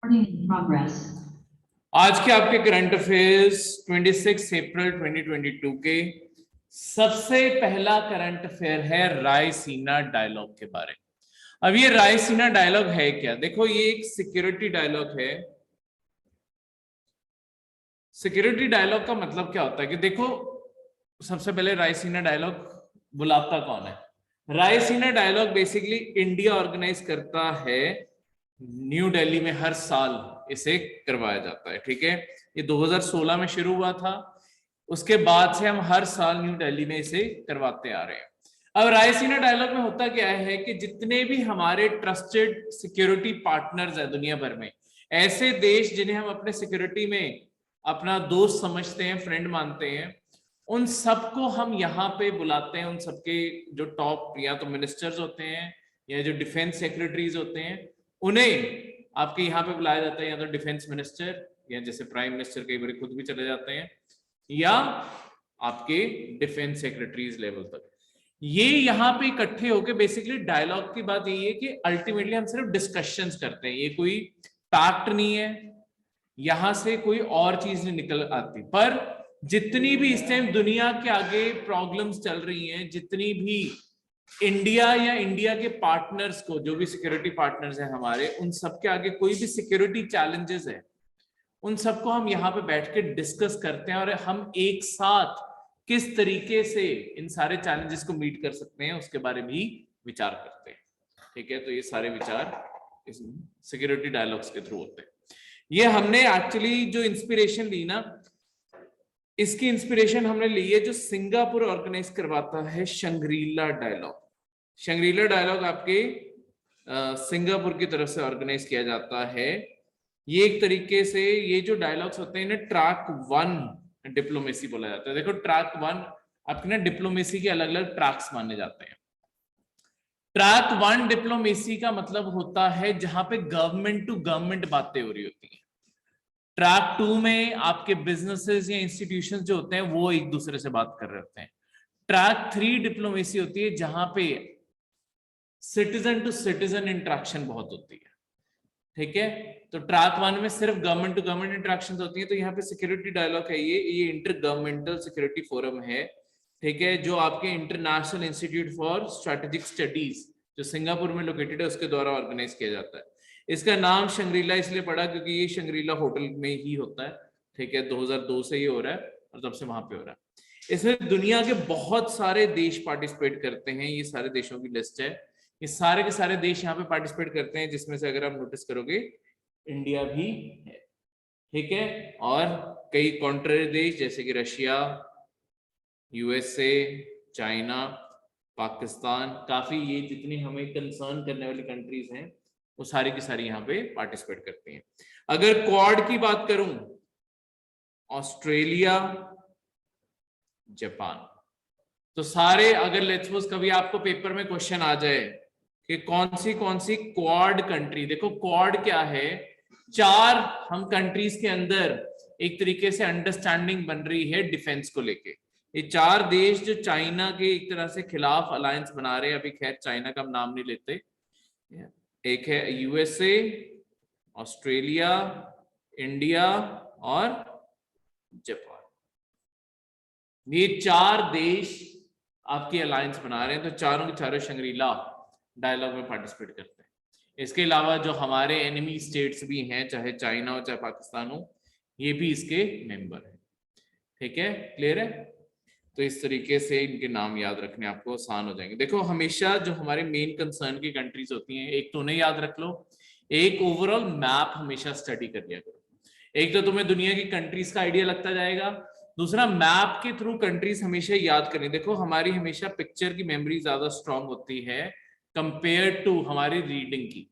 In progress. आज के आपके करंट अफेयर्स 26 अप्रैल 2022 के सबसे पहला करंट अफेयर है रायसीना डायलॉग के बारे में। अब ये रायसीना डायलॉग है क्या? देखो, ये एक सिक्योरिटी डायलॉग है। सिक्योरिटी डायलॉग का मतलब क्या होता है कि देखो, सबसे पहले रायसीना डायलॉग बुलाता कौन है? Raisina dialogue basically India organise करता है, न्यू दिल्ली में हर साल इसे करवाया जाता है। ठीक है, ये 2016 में शुरू हुआ था, उसके बाद से हम हर साल न्यू दिल्ली में इसे करवाते आ रहे हैं। अब रायसीना डायलॉग में होता क्या है कि जितने भी हमारे ट्रस्टेड सिक्योरिटी पार्टनर्स हैं दुनिया भर में, ऐसे देश जिन्हें हम अपने सिक्योरिटी में अपना दोस्त समझते हैं, फ्रेंड मानते हैं, उन सबको हम यहाँ पे बुलाते हैं। उन सबके जो टॉप या तो मिनिस्टर्स होते हैं या जो डिफेंस सेक्रेटरीज होते हैं, उन्हें आपके यहाँ पे बुलाया जाता है, या तो डिफेंस मिनिस्टर या जैसे प्राइम मिनिस्टर कई बार खुद भी चले जाते हैं, या आपके डिफेंस सेक्रेटरीज लेवल तक। ये यहाँ पे इकट्ठे होके बेसिकली डायलॉग की बात यही है कि अल्टीमेटली हम सिर्फ डिस्कशंस करते हैं। ये कोई पैक्ट नहीं है, यहां से कोई और चीज नहीं निकल आती। पर जितनी भी इस टाइम दुनिया के आगे प्रॉब्लम्स चल रही हैं, जितनी भी इंडिया या इंडिया के पार्टनर्स को, जो भी सिक्योरिटी पार्टनर्स हैं हमारे, उन सबके आगे कोई भी सिक्योरिटी चैलेंजेस है, उन सबको हम यहाँ पे बैठ के डिस्कस करते हैं और हम एक साथ किस तरीके से इन सारे चैलेंजेस को मीट कर सकते हैं उसके बारे में ही विचार करते हैं। ठीक है, तो ये सारे विचार इस सिक्योरिटी डायलॉग्स के थ्रू होते हैं। ये हमने एक्चुअली जो इंस्पिरेशन ली ना, इसकी इंस्पिरेशन हमने ली है जो सिंगापुर ऑर्गेनाइज करवाता है, शंग्रीला डायलॉग। शंग्रीला डायलॉग आपके सिंगापुर की तरफ से ऑर्गेनाइज किया जाता है। ये एक तरीके से ये जो डायलॉग्स होते हैं इन्हें ट्रैक 1 डिप्लोमेसी बोला जाता है। देखो, ट्रैक 1 आपके ना डिप्लोमेसी के अलग अलग ट्रैक्स माने जाते हैं। ट्रैक 1 डिप्लोमेसी का मतलब होता है जहां पे गवर्नमेंट टू गवर्नमेंट बातें हो रही होती हैं। ट्रैक 2 में आपके बिजनेसेस या इंस्टीट्यूशंस जो होते हैं वो एक दूसरे से बात कर रहे होते हैं। ट्रैक 3 डिप्लोमेसी होती है जहां पे सिटीजन टू सिटीजन इंटरेक्शन बहुत होती है। ठीक है, तो ट्रैक 1 में सिर्फ गवर्नमेंट टू गवर्नमेंट इंटरेक्शन होती है। तो यहाँ पे सिक्योरिटी डायलॉग है, ये इंटर गवर्नमेंटल सिक्योरिटी फोरम है। ठीक है, जो आपके international institute for strategic studies जो सिंगापुर में लोकेटेड है उसके द्वारा ऑर्गेनाइज किया जाता है। इसका नाम शंग्रीला इसलिए पड़ा क्योंकि ये शंग्रीला होटल में ही होता है। ठीक है, 2002 से ये हो रहा है और तब से वहां पे हो रहा है। इसमें दुनिया के बहुत सारे देश पार्टिसिपेट करते हैं। ये सारे देशों की लिस्ट है। ये सारे के सारे देश यहाँ पे पार्टिसिपेट करते हैं, जिसमें से अगर आप नोटिस करोगे इंडिया भी है। ठीक है, और कई कॉन्ट्रेरी देश जैसे कि रशिया, यूएसए, चाइना, पाकिस्तान, काफी ये जितनी हमें कंसर्न करने वाली कंट्रीज हैं वो सारी की सारी यहाँ पे पार्टिसिपेट करती हैं। अगर क्वाड की बात करूं, ऑस्ट्रेलिया, जापान, तो सारे, अगर लेट्स सपोज कभी आपको पेपर में क्वेश्चन आ जाए कि कौन सी क्वाड कंट्री, देखो क्वाड क्या है, 4 हम कंट्रीज के अंदर एक तरीके से अंडरस्टैंडिंग बन रही है डिफेंस को लेके। ये 4 देश जो चाइना के एक तरह से खिलाफ अलायंस बना रहे हैं, अभी खैर चाइना का हम नाम नहीं लेते, एक है यूएसए, ऑस्ट्रेलिया, इंडिया और जापान। ये 4 देश आपकी अलायंस बना रहे हैं, तो चारों के चारों शंग्रीला डायलॉग में पार्टिसिपेट करते हैं। इसके अलावा जो हमारे एनिमी स्टेट्स भी हैं, चाहे चाइना हो चाहे पाकिस्तान हो, ये भी इसके मेंबर हैं। ठीक है, क्लियर है? तो इस तरीके से इनके नाम याद रखने आपको आसान हो जाएंगे। देखो, हमेशा जो हमारे मेन कंसर्न की कंट्रीज होती हैं, एक तो उन्हें याद रख लो, एक ओवरऑल मैप हमेशा स्टडी कर लिया करो। एक तो तुम्हें दुनिया की कंट्रीज का आइडिया लगता जाएगा, दूसरा मैप के थ्रू कंट्रीज हमेशा याद करनी। देखो, हमारी हमेशा पिक्चर की मेमोरी ज्यादा स्ट्रांग होती है कंपेयर टू हमारी रीडिंग की।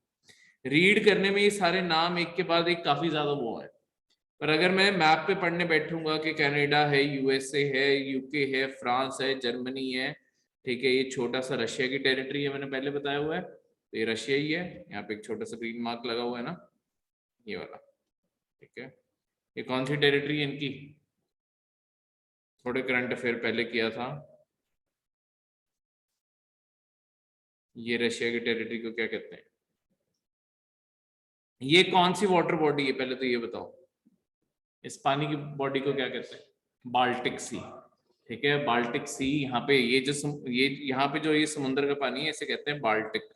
रीड करने में ये सारे नाम एक के बाद एक काफी ज्यादा वो है, पर अगर मैं मैप पे पढ़ने बैठूंगा कि कनाडा है, यूएसए है, यूके है, फ्रांस है, जर्मनी है, ठीक है, ये छोटा सा रशिया की टेरिटरी है, मैंने पहले बताया हुआ है, तो ये रशिया ही है। यहाँ पे एक छोटा सा ग्रीन मार्क लगा हुआ है ना, ये वाला। ठीक है, ये कौन सी टेरिटरी है इनकी? थोड़े करंट अफेयर पहले किया था। ये रशिया की टेरिटरी को क्या कहते हैं? ये कौन सी वाटर बॉडी है, पहले तो ये बताओ, इस पानी की बॉडी को क्या कहते हैं? बाल्टिक सी। ठीक है, बाल्टिक सी। यहाँ पे ये जो ये यहाँ पे जो ये समुद्र का पानी है, इसे कहते हैं बाल्टिक,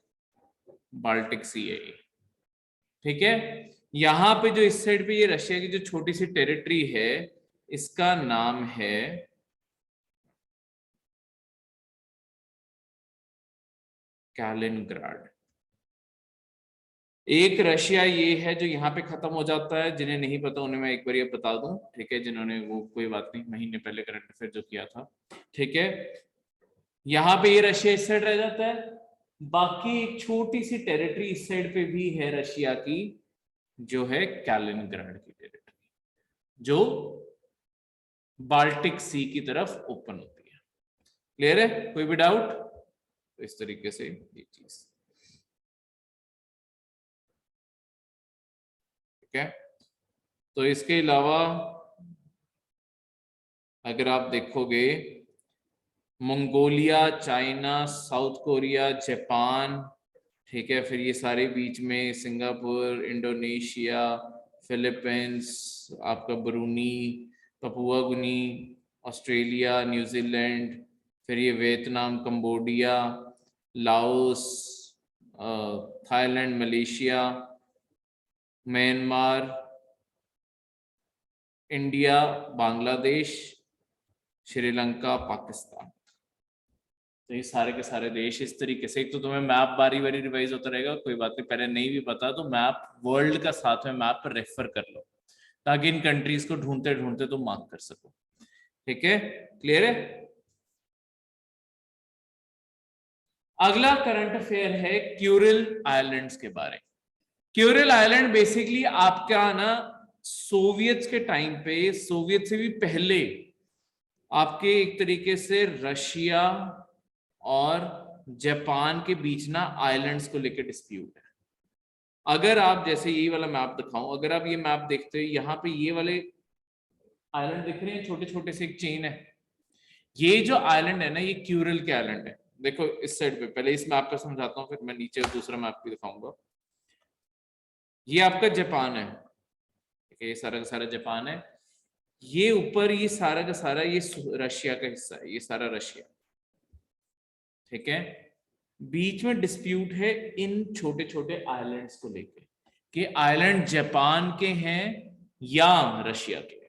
बाल्टिक सी है ये। ठीक है, यहाँ पे जो इस साइड पे ये रशिया की जो छोटी सी टेरिटरी है, इसका नाम है कैलिनग्राड। एक रशिया ये है जो यहाँ पे खत्म हो जाता है, जिन्हें नहीं पता उन्हें मैं एक बार ये बता दूं, ठीक है, जिन्होंने वो कोई बात नहीं, महीने पहले करंट अफेयर जो किया था। ठीक है, यहाँ पे ये रशिया इस साइड रह जाता है, बाकी एक छोटी सी टेरिटरी इस साइड पे भी है रशिया की, जो है कैलिनग्राड की टेरिटरी, जो बाल्टिक सी की तरफ ओपन होती है। क्लियर है, कोई भी डाउट? तो इस तरीके से ये चीज, ठीक है। तो इसके अलावा अगर आप देखोगे, Mongolia, China, south Korea, Japan, ठीक है, फिर ये सारे बीच में सिंगापुर, इंडोनेशिया, फिलीपींस, आपका ब्रूनी, पपुआ गुनी, ऑस्ट्रेलिया, न्यूजीलैंड, फिर ये Vietnam, Cambodia, Laos, Thailand, Malaysia, Myanmar, India, Bangladesh, Sri Lanka, Pakistan. तो ये सारे के सारे देश इस तरीके से, एक तो तुम्हें मैप बारी बारी रिवाइज होता रहेगा, कोई बात नहीं, पहले नहीं भी पता तो मैप वर्ल्ड का साथ में मैप रेफर कर लो, ताकि इन कंट्रीज को ढूंढते ढूंढते तुम मार्क कर सको। ठीक है, क्लियर है। अगला करंट अफेयर है क्यूरिल आइलैंड्स के बारे में। क्यूरिल आइलैंड बेसिकली आपका ना सोवियत के टाइम पे, सोवियत से भी पहले आपके एक तरीके से रशिया और जापान के बीच ना आइलैंड्स को लेकर डिस्प्यूट है। अगर आप जैसे यही वाला मैप दिखाऊं, अगर आप ये मैप देखते हो, यहाँ पे ये वाले आइलैंड दिख रहे हैं, छोटे छोटे से एक चेन है, ये जो आइलैंड है ना, ये क्यूरिल के आइलैंड है। देखो इस साइड पे, पहले इस मैप पे समझाता हूँ, फिर मैं नीचे दूसरा मैप भी दिखाऊंगा। ये आपका जापान है, ये सारा का सारा जापान है, ये ऊपर ये सारा का सारा ये रशिया का हिस्सा है, ये सारा रशिया। ठीक है, बीच में डिस्प्यूट है इन छोटे छोटे आइलैंड्स को लेके, कि आइलैंड जापान के हैं या रशिया के।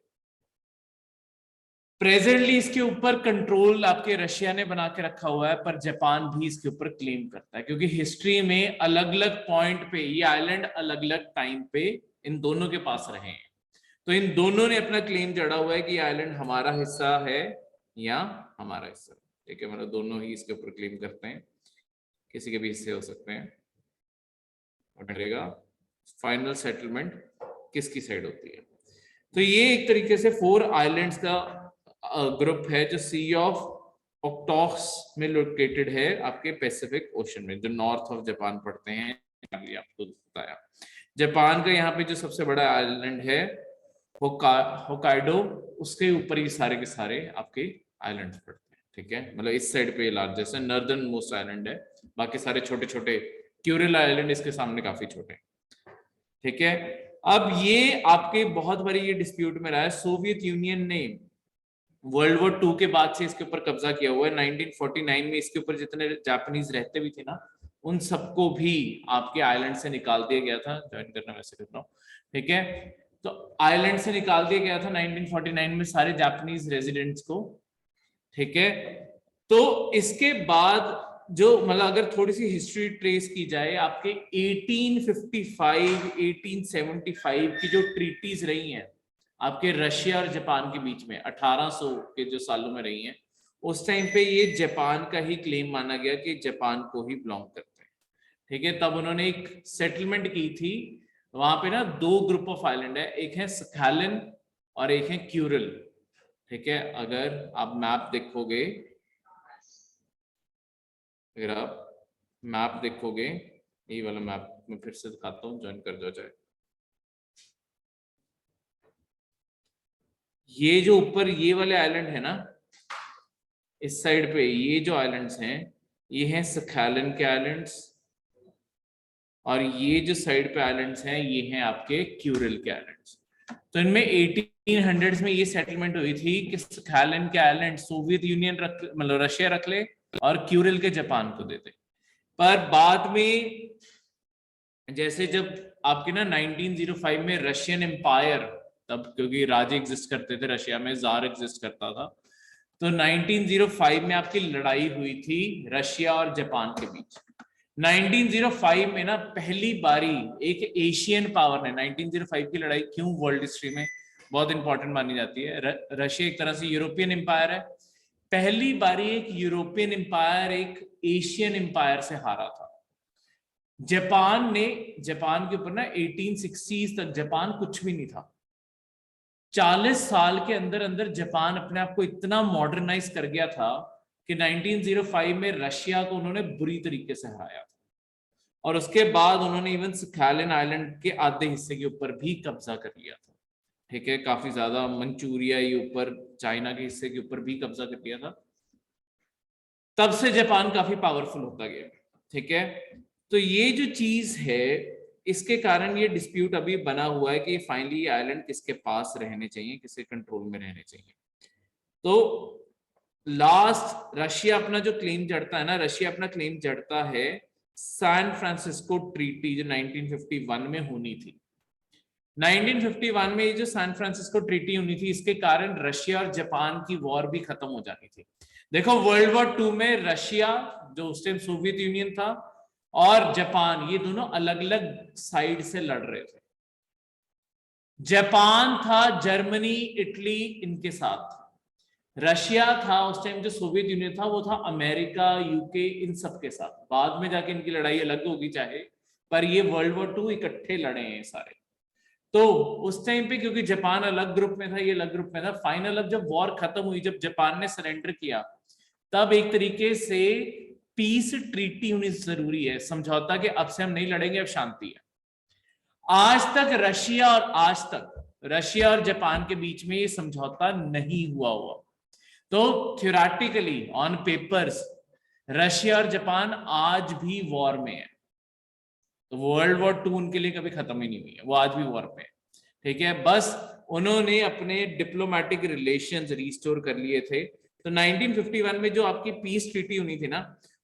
प्रेजेंटली इसके ऊपर कंट्रोल आपके रशिया ने बना के रखा हुआ है, पर जापान भी इसके ऊपर क्लेम करता है, क्योंकि हिस्ट्री में अलग अलग पॉइंट पे ये आइलैंड अलग अलग टाइम पे इन दोनों के पास रहे हैं। तो इन दोनों ने अपना क्लेम जड़ा हुआ है कि आइलैंड हमारा हिस्सा है या हमारा हिस्सा। ठीक है, मतलब दोनों ही इसके ऊपर क्लेम करते हैं, किसी के भी हिस्से हो सकते हैं। और फाइनल सेटलमेंट किसकी साइड होती है। तो ये एक तरीके से 4 आइलैंड्स का ग्रुप है, जो सी ऑफ ओक्टॉक्स में लोकेटेड है, आपके पैसिफिक ओशन में, जो नॉर्थ ऑफ जापान पड़ते हैं। आपको बताया, जापान का यहाँ पे जो सबसे बड़ा आइलैंड है होकाइडो, उसके ऊपर ये सारे के सारे आपके आइलैंड्स पड़ते हैं। ठीक है, मतलब इस साइड पे लार्जेस्ट है, नॉर्दर्न मोस्ट आइलैंड है, बाकी सारे छोटे छोटे, क्यूरिल आइलैंड इसके सामने काफी छोटे। ठीक है, अब ये आपके बहुत बारी ये डिस्प्यूट में रहा है, सोवियत यूनियन ने वर्ल्ड वॉर 2 के बाद से इसके ऊपर कब्जा किया हुआ है। 1949 में इसके ऊपर जितने जापानीज रहते भी थे ना, उन सबको भी आपके आइलैंड से निकाल दिया गया था। ज्वाइन करना वैसे कर रहा हूँ, ठीक है, तो आइलैंड से निकाल दिया गया था 1949 में सारे जापानीज रेजिडेंट्स को। ठीक है, तो इसके बाद जो मतलब अगर थोड़ी सी हिस्ट्री ट्रेस की जाए, आपके 1855 1875 की जो ट्रीटीज रही हैं आपके रशिया और जापान के बीच में 1800 के जो सालों में रही हैं, उस टाइम पे ये जापान का ही क्लेम माना गया कि जापान को ही बिलोंग करते हैं। ठीक है, तब उन्होंने एक सेटलमेंट की थी, वहां पे ना 2 ग्रुप ऑफ आइलैंड है, एक है सखालिन और एक है क्यूरिल। ठीक है, अगर आप मैप देखोगे, अगर आप मैप देखोगे, यही वाला मैप मैं फिर से दिखाता हूँ, ज्वाइन कर दो जाए। ये जो ऊपर ये वाले आइलैंड है ना, इस साइड पे ये जो आइलैंड्स हैं, ये हैं सखालिन के आइलैंड्स, और ये जो साइड पे आइलैंड्स हैं ये हैं आपके क्यूरिल के आइलैंड्स। तो इनमें 1800s में ये सेटलमेंट हुई थी कि सखालिन के आइलैंड सोवियत यूनियन रख, मतलब रशिया रख ले और क्यूरिल के जापान को दे दे। पर बाद में जैसे जब आपके ना 1905 में रशियन एम्पायर, तब क्योंकि राजे एग्जिस्ट करते थे रशिया में, जार एग्जिस्ट करता था, तो 1905 में आपकी लड़ाई हुई थी रशिया और जापान के बीच। 1905 में ना पहली बारी एक एशियन पावर ने, 1905 की लड़ाई क्यों वर्ल्ड हिस्ट्री में बहुत इंपॉर्टेंट मानी जाती है, रशिया एक तरह से यूरोपियन एम्पायर है, पहली बारी एक यूरोपियन एम्पायर एक एशियन एम्पायर से हारा था। जापान के ऊपर ना 1860s तक जापान कुछ भी नहीं था। 40 साल के अंदर अंदर जापान अपने आप को इतना मॉडर्नाइज कर गया था कि 1905 में रशिया को उन्होंने बुरी तरीके से हराया था। और उसके बाद उन्होंने इवन सखालिन आइलैंड के आधे हिस्से के ऊपर भी कब्जा कर लिया था। ठीक है, काफी ज्यादा मंचूरिया के ऊपर, चाइना के हिस्से के ऊपर भी कब्जा कर लिया था। तब से जापान काफी पावरफुल होता गया। ठीक है, तो ये जो चीज है, इसके कारण ये डिस्प्यूट अभी बना हुआ है कि फाइनली ये आइलैंड किसके पास रहने चाहिए, किसके कंट्रोल में रहने चाहिए। तो लास्ट रशिया अपना जो क्लेम जड़ता है ना, रशिया अपना क्लेम जड़ता है सैन फ्रांसिस्को ट्रीटी जो 1951 में होनी थी। 1951 में ये जो सैन फ्रांसिस्को ट्रीटी होनी थी, इसके कारण रशिया और जापान की वॉर भी खत्म हो जानी थी। देखो वर्ल्ड वॉर 2 में रशिया जो उस टाइम सोवियत यूनियन था और जापान, ये दोनों अलग अलग साइड से लड़ रहे थे। जापान था जर्मनी इटली इनके साथ, रशिया था उस टाइम जो सोवियत यूनियन था वो था अमेरिका यूके इन सब के साथ। बाद में जाके इनकी लड़ाई अलग होगी चाहे, पर ये वर्ल्ड वॉर 2 इकट्ठे लड़े हैं सारे। तो उस टाइम पे क्योंकि जापान अलग ग्रुप में था, ये अलग ग्रुप में था, फाइनल अब जब वॉर खत्म हुई, जब जापान ने सरेंडर किया, तब एक तरीके से पीस ट्रीटी होनी जरूरी है, समझौता कि अब से हम नहीं लड़ेंगे, अब शांति है। आज तक रशिया और जापान के बीच में ये समझौता नहीं हुआ। तो थ्योरेटिकली ऑन पेपर्स रशिया और जापान आज भी वॉर में है। तो वर्ल्ड वॉर 2 उनके लिए कभी खत्म ही नहीं हुई है, वो आज भी वॉर में है। ठीक है, बस उन्होंने अपने डिप्लोमेटिक रिलेशंस रिस्टोर कर लिए थे। तो 1951 में जो आपकी पीस ट्रीटी हुई थी ना,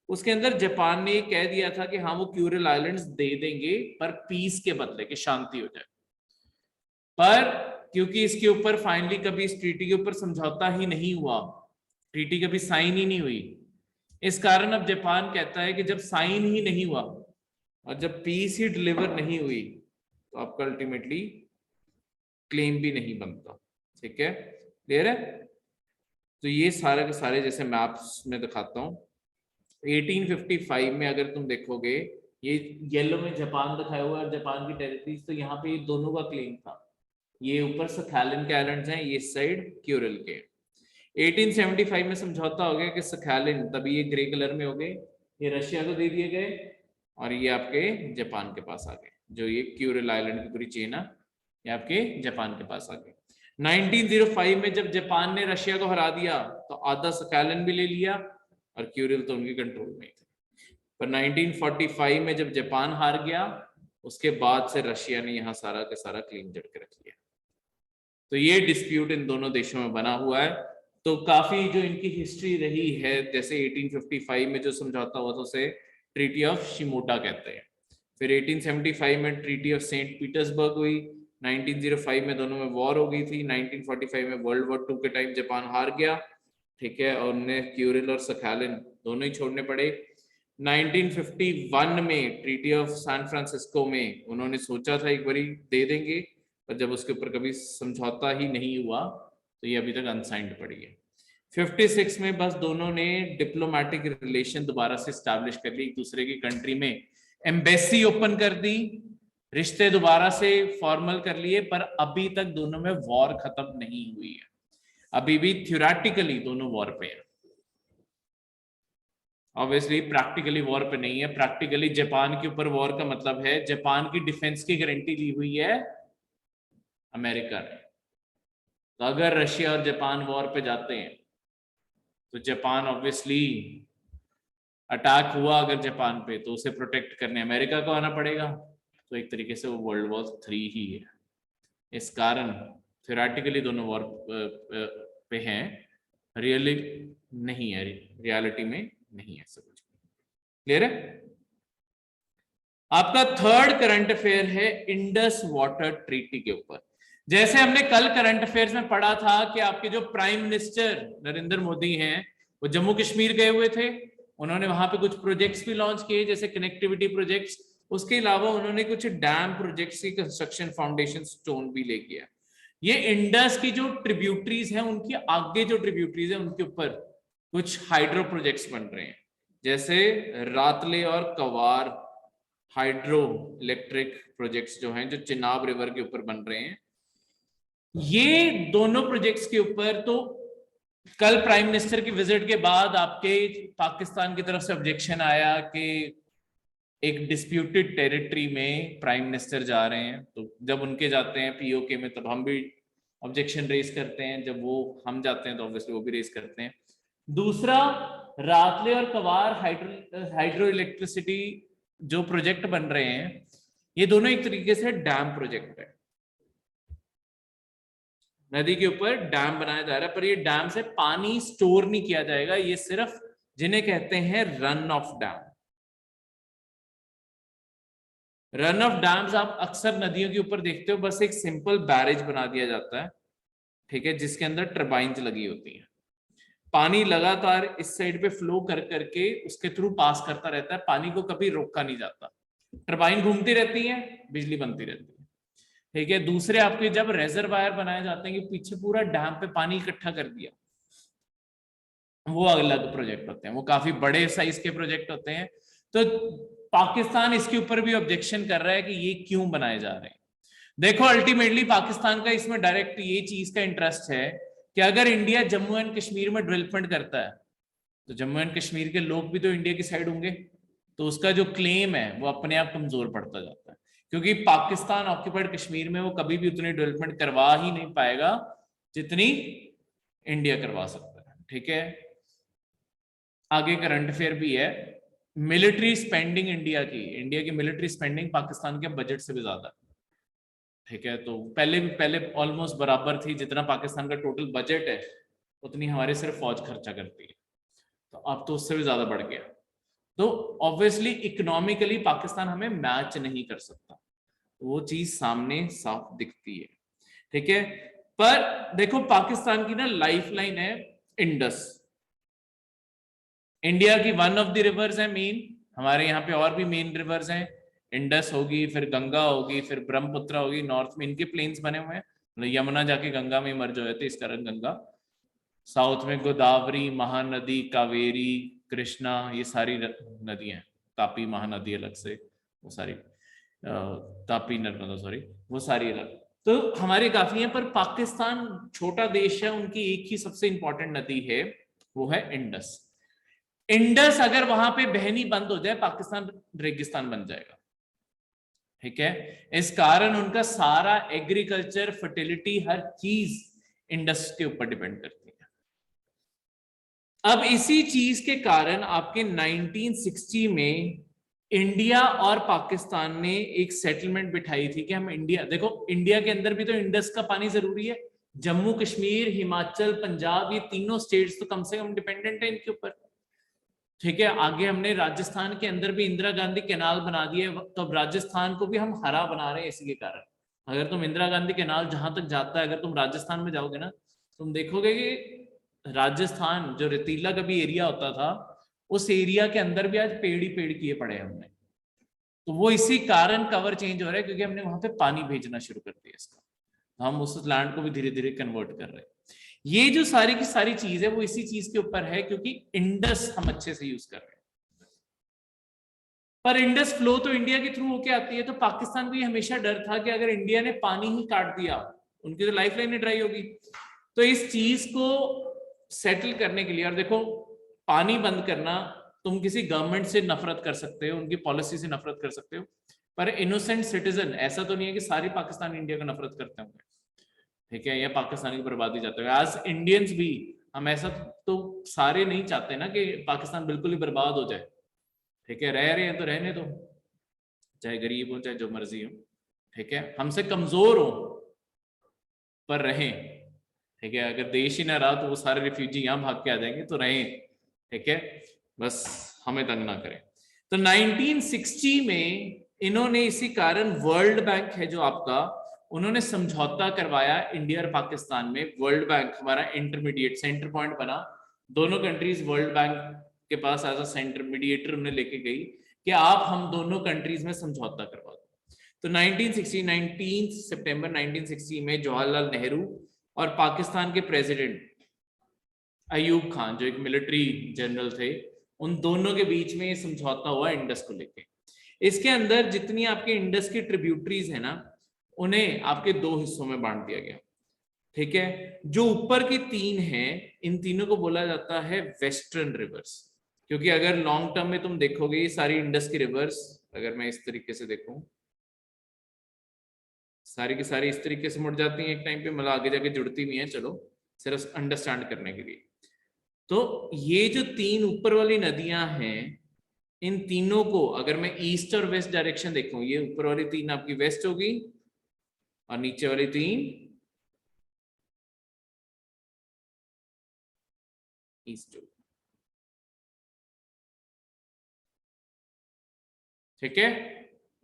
उसके अंदर जापान ने कह दिया था कि हाँ वो क्यूरिल आइलैंड्स दे देंगे पर पीस के बदले, कि शांति हो जाए। पर क्योंकि इसके ऊपर फाइनली कभी इस ट्रीटी के ऊपर समझौता ही नहीं हुआ, ट्रीटी कभी साइन ही नहीं हुई, इस कारण अब जापान कहता है कि जब साइन ही नहीं हुआ और जब पीस ही डिलीवर नहीं हुई तो आपका अल्टीमेटली क्लेम भी नहीं बनता। ठीक है, क्लियर है? तो ये सारे के सारे जैसे मैप्स में दिखाता हूँ, 1855 में अगर तुम देखोगे ये येलो में जापान दिखाया हुआ है और जापान की टेरिटरीज, तो यहाँ पे ये दोनों का क्लेम था। ये ऊपर सखालिन के आइलैंड्स हैं, ये साइड क्यूरिल के। 1875 में समझौता हो गया कि सखालिन, तभी ये ग्रे कलर में हो गए, ये रशिया को दे दिए गए और ये आपके जापान के पास आ गए। जो ये क्यूरिल आइलैंड की पूरी चेन है ये आपके जापान के पास आ गए। 1905 में जब जापान ने रशिया को हरा दिया तो आधा सखालिन भी ले लिया और क्यूरिल तो उनके कंट्रोल में ही थे। पर 1945 में जब जापान हार गया, उसके बाद से रशिया ने यहाँ सारा का सारा क्लीन जड़ के रख लिया। तो ये डिस्प्यूट इन दोनों देशों में बना हुआ है। तो काफी जो इनकी हिस्ट्री रही है, जैसे 1855 में जो समझौता हुआ था उसे ट्रीटी ऑफ शिमोटा कहते हैं। फिर 1875 में ट्रीटी ऑफ सेंट पीटर्सबर्ग हुई। 1905 में दोनों में वॉर हो गई थी। 1945 में वर्ल्ड वॉर 2 के टाइम जापान हार गया। ठीक है, और उन्हें क्यूरिल और सखालिन दोनों ही छोड़ने पड़े। 1951 में ट्रीटी ऑफ सैन फ्रांसिस्को में उन्होंने सोचा था एक बारी दे देंगे, पर जब उसके ऊपर कभी समझौता ही नहीं हुआ तो ये अभी तक अनसाइंड पड़ी है। 56 में बस दोनों ने डिप्लोमेटिक रिलेशन दोबारा से स्टैब्लिश कर ली, एक दूसरे की कंट्री में एम्बेसी ओपन कर दी, रिश्ते दोबारा से फॉर्मल कर लिए, पर अभी तक दोनों में वॉर खत्म नहीं हुई है। अभी भी थ्योरेटिकली दोनों वॉर पे है, ऑब्वियसली प्रैक्टिकली वॉर पे नहीं है। प्रैक्टिकली जापान के ऊपर वॉर का मतलब है जापान की डिफेंस की गारंटी ली हुई है अमेरिका ने। तो अगर रशिया और जापान वॉर पे जाते हैं तो जापान ऑब्वियसली अटैक हुआ अगर जापान पे तो उसे प्रोटेक्ट करने अमेरिका को आना पड़ेगा, तो एक तरीके से वो वर्ल्ड वॉर 3 ही है। इस कारण थ्योरेटिकली दोनों वॉर पे हैं, रियली नहीं है, रियलिटी में नहीं है सब कुछ। क्लियर है? आपका थर्ड करंट अफेयर है इंडस वाटर ट्रीटी के ऊपर। जैसे हमने कल करंट अफेयर्स में पढ़ा था कि आपके जो प्राइम मिनिस्टर नरेंद्र मोदी हैं वो जम्मू कश्मीर गए हुए थे, उन्होंने वहां पे कुछ प्रोजेक्ट्स भी लॉन्च किए जैसे कनेक्टिविटी प्रोजेक्ट्स, उसके अलावा उन्होंने कुछ डैम प्रोजेक्ट्स की कंस्ट्रक्शन फाउंडेशन स्टोन भी ले किया। ये इंडस की जो ट्रिब्यूटरीज हैं उनकी आगे जो ट्रिब्यूटरीज है उनके ऊपर कुछ हाइड्रो प्रोजेक्ट्स बन रहे हैं, जैसे रातले और कवार हाइड्रो इलेक्ट्रिक प्रोजेक्ट्स जो हैं जो चिनाब रिवर के ऊपर बन रहे हैं। ये दोनों प्रोजेक्ट्स के ऊपर तो कल प्राइम मिनिस्टर की विजिट के बाद आपके पाकिस्तान की तरफ से ऑब्जेक्शन आया कि एक डिस्प्यूटेड टेरिटरी में प्राइम मिनिस्टर जा रहे हैं, तो जब उनके जाते हैं पीओके में तब हम भी ऑब्जेक्शन रेज करते हैं, जब वो हम जाते हैं तो ऑब्वियसली वो भी रेज करते हैं। दूसरा, रातले और कवार हाइड्रो इलेक्ट्रिसिटी जो प्रोजेक्ट बन रहे हैं ये दोनों एक तरीके से डैम प्रोजेक्ट है, नदी के ऊपर डैम बनाया जा रहा है, पर ये डैम से पानी स्टोर नहीं किया जाएगा, ये सिर्फ जिन्हें कहते हैं run of dam. Run of dams आप अक्सर नदियों के ऊपर देखते हो, बस एक सिंपल बैरेज बना दिया जाता है, ठीक है, जिसके अंदर टर्बाइंस लगी होती हैं, पानी लगातार इस साइड पे फ्लो कर करके उसके थ्रू पास करता रहता है, पानी को कभी रोका नहीं जाता, टर्बाइन घूमती रहती है, बिजली बनती रहती है, ठीक है। दूसरे आपके जब रेजरवायर बनाए जाते हैं कि पीछे पूरा डैम पे पानी इकट्ठा कर दिया, वो अलग प्रोजेक्ट होते हैं, वो काफी बड़े साइज के प्रोजेक्ट होते हैं। तो पाकिस्तान इसके ऊपर भी ऑब्जेक्शन कर रहा है कि ये क्यों बनाए जा रहे हैं। देखो अल्टीमेटली पाकिस्तान का इसमें डायरेक्ट ये चीज का इंटरेस्ट है कि अगर इंडिया जम्मू एंड कश्मीर में डेवलपमेंट करता है तो जम्मू एंड कश्मीर के लोग भी तो इंडिया की साइड होंगे, तो उसका जो क्लेम है वो अपने आप कमजोर पड़ता जाता है, क्योंकि पाकिस्तान ऑक्यूपाइड कश्मीर में वो कभी भी उतनी डेवलपमेंट करवा ही नहीं पाएगा जितनी इंडिया करवा सकता है, ठीक है। आगे करंट अफेयर भी है, मिलिट्री स्पेंडिंग इंडिया की मिलिट्री स्पेंडिंग पाकिस्तान के बजट से भी ज्यादा, ठीक है। तो पहले ऑलमोस्ट बराबर थी, जितना पाकिस्तान का टोटल बजट है उतनी हमारी सिर्फ फौज खर्चा करती है, तो अब तो उससे भी ज्यादा बढ़ गया। तो ऑब्वियसली इकोनॉमिकली पाकिस्तान हमें मैच नहीं कर सकता, वो चीज सामने साफ दिखती है, ठीक है। पर देखो पाकिस्तान की ना लाइफलाइन है इंडस, इंडिया की वन ऑफ द रिवर्स है मेन, हमारे यहाँ पे और भी मेन रिवर्स हैं, इंडस होगी, फिर गंगा होगी, फिर ब्रह्मपुत्र होगी, नॉर्थ में इनके प्लेन्स बने हुए हैं, यमुना जाके गंगा में मर्ज हो जाती है इस कारण गंगा, साउथ में गोदावरी, महानदी, कावेरी, कृष्णा, ये सारी नदियां, तापी महानदी अलग से, वो सारी तापी नर्मदा सॉरी, वो सारी अलग, तो हमारे काफी हैं। पर पाकिस्तान छोटा देश है, उनकी एक ही सबसे इंपॉर्टेंट नदी है, वो है इंडस। इंडस अगर वहां पे बहनी बंद हो जाए पाकिस्तान रेगिस्तान बन जाएगा, ठीक है। इस कारण उनका सारा एग्रीकल्चर, फर्टिलिटी, हर चीज इंडस के ऊपर डिपेंड करती है। अब इसी चीज के कारण आपके 1960 में इंडिया और पाकिस्तान ने एक सेटलमेंट बिठाई थी कि हम इंडिया, देखो इंडिया के अंदर भी तो इंडस का पानी जरूरी है, जम्मू कश्मीर, हिमाचल, पंजाब, ये तीनों स्टेट्स तो कम से कम डिपेंडेंट है इनके ऊपर, ठीक है। आगे हमने राजस्थान के अंदर भी इंदिरा गांधी कैनाल बना दिए, तो अब राजस्थान को भी हम हरा बना रहे हैं इसी के कारण। अगर तुम इंदिरा गांधी कैनाल जहां तक जाता है, अगर तुम राजस्थान में जाओगे ना, तुम देखोगे कि राजस्थान जो रेतीला कभी एरिया होता था, उस एरिया के अंदर भी आज पेड़ ही पेड़ किए पड़े हैं हमने, तो वो इसी कारण कवर चेंज हो रहा है, क्योंकि हमने वहां पे पानी भेजना शुरू कर दिया इसका, तो हम उस लैंड को भी धीरे धीरे कन्वर्ट कर रहे हैं। ये जो सारी की सारी चीज है वो इसी चीज के ऊपर है, क्योंकि इंडस हम अच्छे से यूज कर रहे हैं। पर इंडस फ्लो तो इंडिया के थ्रू होके आती है, तो पाकिस्तान को ये हमेशा डर था कि अगर इंडिया ने पानी ही काट दिया, उनकी तो लाइफ लाइन ड्राई होगी। तो इस चीज को सेटल करने के लिए, और देखो पानी बंद करना, तुम किसी गवर्नमेंट से नफरत कर सकते हो, उनकी पॉलिसी से नफरत कर सकते हो, पर इनोसेंट सिटीजन ऐसा तो नहीं है कि सारे पाकिस्तान इंडिया को नफरत करते होंगे, ठीक है, या पाकिस्तान की बर्बादी चाहते हैं। आज इंडियंस भी हम ऐसा तो सारे नहीं चाहते ना कि पाकिस्तान बिल्कुल ही बर्बाद हो जाए, ठीक है, रह रहे हैं तो रहने दो, चाहे गरीब हो चाहे जो मर्जी हो, ठीक है, हमसे कमजोर हो पर रहें, ठीक है, अगर देश ही ना रहा तो वो सारे रिफ्यूजी यहाँ भाग के आ जाएंगे, तो रहें, ठीक है, बस हमें तंग ना करें। तो 1960 में इन्होंने इसी कारण वर्ल्ड बैंक है जो आपका, उन्होंने समझौता करवाया इंडिया और पाकिस्तान में। वर्ल्ड बैंक हमारा इंटरमीडिएट सेंटर पॉइंट बना, दोनों कंट्रीज वर्ल्ड बैंक के पास एज अ सेंटर मीडिएटर उन्हें लेके गई कि आप हम दोनों कंट्रीज में समझौता करवा दो। तो 19 सितंबर 1960 में जवाहरलाल नेहरू और पाकिस्तान के प्रेसिडेंट अयूब खान जो एक मिलिट्री जनरल थे, उन दोनों के बीच में ये समझौता हुआ इंडस को लेके। इसके अंदर जितनी आपके इंडस की ट्रिब्यूटरीज है ना, उन्हें आपके दो हिस्सों में बांट दिया गया, ठीक है। जो ऊपर की तीन हैं, इन तीनों को बोला जाता है वेस्टर्न रिवर्स, क्योंकि अगर लॉन्ग टर्म में तुम देखोगे ये सारी इंडस की रिवर्स, अगर मैं इस तरीके से देखूं, सारी की सारी इस तरीके से मुड़ जाती हैं एक टाइम पे, मतलब आगे जाके जुड़ती भी हैं, चलो सिर्फ अंडरस्टैंड करने के लिए। तो ये जो तीन ऊपर वाली नदियां हैं, इन तीनों को अगर मैं ईस्ट और वेस्ट डायरेक्शन देखूं, ये ऊपर वाली तीन आपकी वेस्ट होगी और नीचे वाली तीन ईस्ट होगी, ठीक है,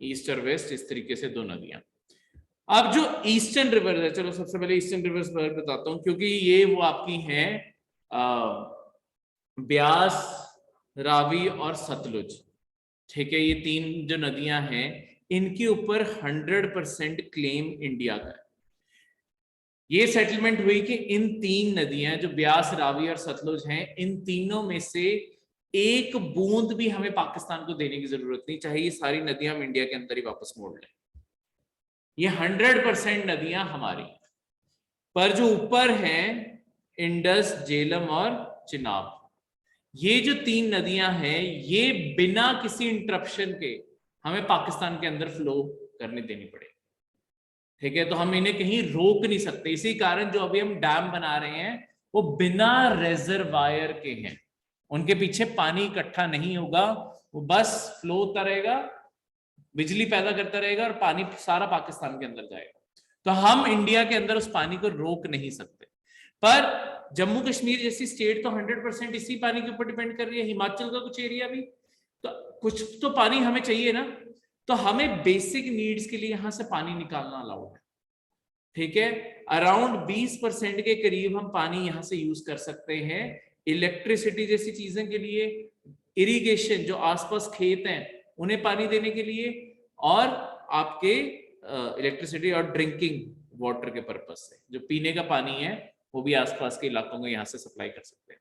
ईस्ट और वेस्ट इस तरीके से दो नदियां। अब जो ईस्टर्न रिवर है, चलो सबसे पहले ईस्टर्न रिवर्स बताता हूं, क्योंकि ये वो आपकी हैं ब्यास, रावी और सतलुज, ठीक है, ये तीन जो नदियां हैं, इनके ऊपर 100% क्लेम इंडिया का है। ये सेटलमेंट हुई कि इन तीन नदियां जो ब्यास, रावी और सतलुज हैं, इन तीनों में से एक बूंद भी हमें पाकिस्तान को देने की जरूरत नहीं, चाहे ये सारी नदियां हम इंडिया के अंदर ही वापस मोड़ लें, ये 100% नदियां हमारी। पर जो ऊपर हैं इंडस, झेलम और चिनाब, ये जो तीन नदियां हैं, ये बिना किसी इंटरप्शन के हमें पाकिस्तान के अंदर फ्लो करने देनी पड़ेगी, ठीक है, तो हम इन्हें कहीं रोक नहीं सकते। इसी कारण जो अभी हम डैम बना रहे हैं वो बिना रेजरवायर के हैं, उनके पीछे पानी इकट्ठा नहीं होगा, वो बस फ्लो होता रहेगा, बिजली पैदा करता रहेगा और पानी सारा पाकिस्तान के अंदर जाएगा। तो हम इंडिया के अंदर उस पानी को रोक नहीं सकते। पर जम्मू कश्मीर जैसी स्टेट तो 100% इसी पानी के ऊपर डिपेंड कर रही है, हिमाचल का कुछ एरिया भी, तो कुछ तो पानी हमें चाहिए ना, तो हमें बेसिक नीड्स के लिए यहां से पानी निकालना अलाउड है, ठीक है। अराउंड 20% के करीब हम पानी यहां से यूज कर सकते हैं इलेक्ट्रिसिटी जैसी चीजें के लिए, इरिगेशन जो आसपास खेत हैं उन्हें पानी देने के लिए, और आपके इलेक्ट्रिसिटी और ड्रिंकिंग वाटर के पर्पज से जो पीने का पानी है वो भी आसपास के इलाकों को यहां से सप्लाई कर सकते हैं।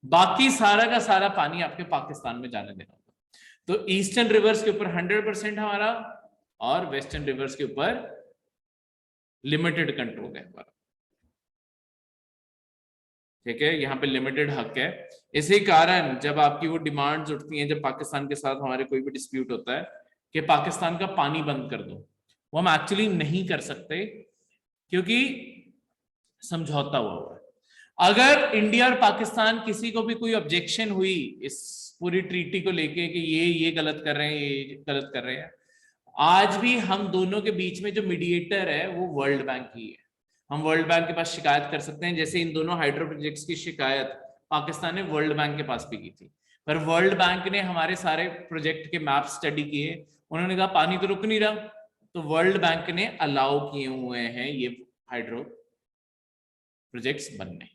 बाकी सारा का सारा पानी आपके पाकिस्तान में जाने देना होगा। तो ईस्टर्न रिवर्स के ऊपर 100% हमारा और वेस्टर्न रिवर्स के ऊपर लिमिटेड कंट्रोल है हमारा, ठीक है, यहाँ पे लिमिटेड हक है। इसी कारण जब आपकी वो डिमांड्स उठती हैं, जब पाकिस्तान के साथ हमारे कोई भी डिस्प्यूट होता है कि पाकिस्तान का पानी बंद कर दो, वो हम एक्चुअली नहीं कर सकते क्योंकि समझौता हुआ है। अगर इंडिया और पाकिस्तान किसी को भी कोई ऑब्जेक्शन हुई इस पूरी ट्रीटी को लेके कि ये गलत कर रहे हैं, ये गलत कर रहे हैं, आज भी हम दोनों के बीच में जो मीडिएटर है वो वर्ल्ड बैंक ही है। हम वर्ल्ड बैंक के पास शिकायत कर सकते हैं, जैसे इन दोनों हाइड्रो प्रोजेक्ट्स की शिकायत पाकिस्तान ने वर्ल्ड बैंक के पास भी की थी, पर वर्ल्ड बैंक ने हमारे सारे प्रोजेक्ट के मैप स्टडी किए, उन्होंने कहा पानी तो रुक नहीं रहा, तो वर्ल्ड बैंक ने अलाउ किए हुए हैं ये हाइड्रो प्रोजेक्ट्स बनने,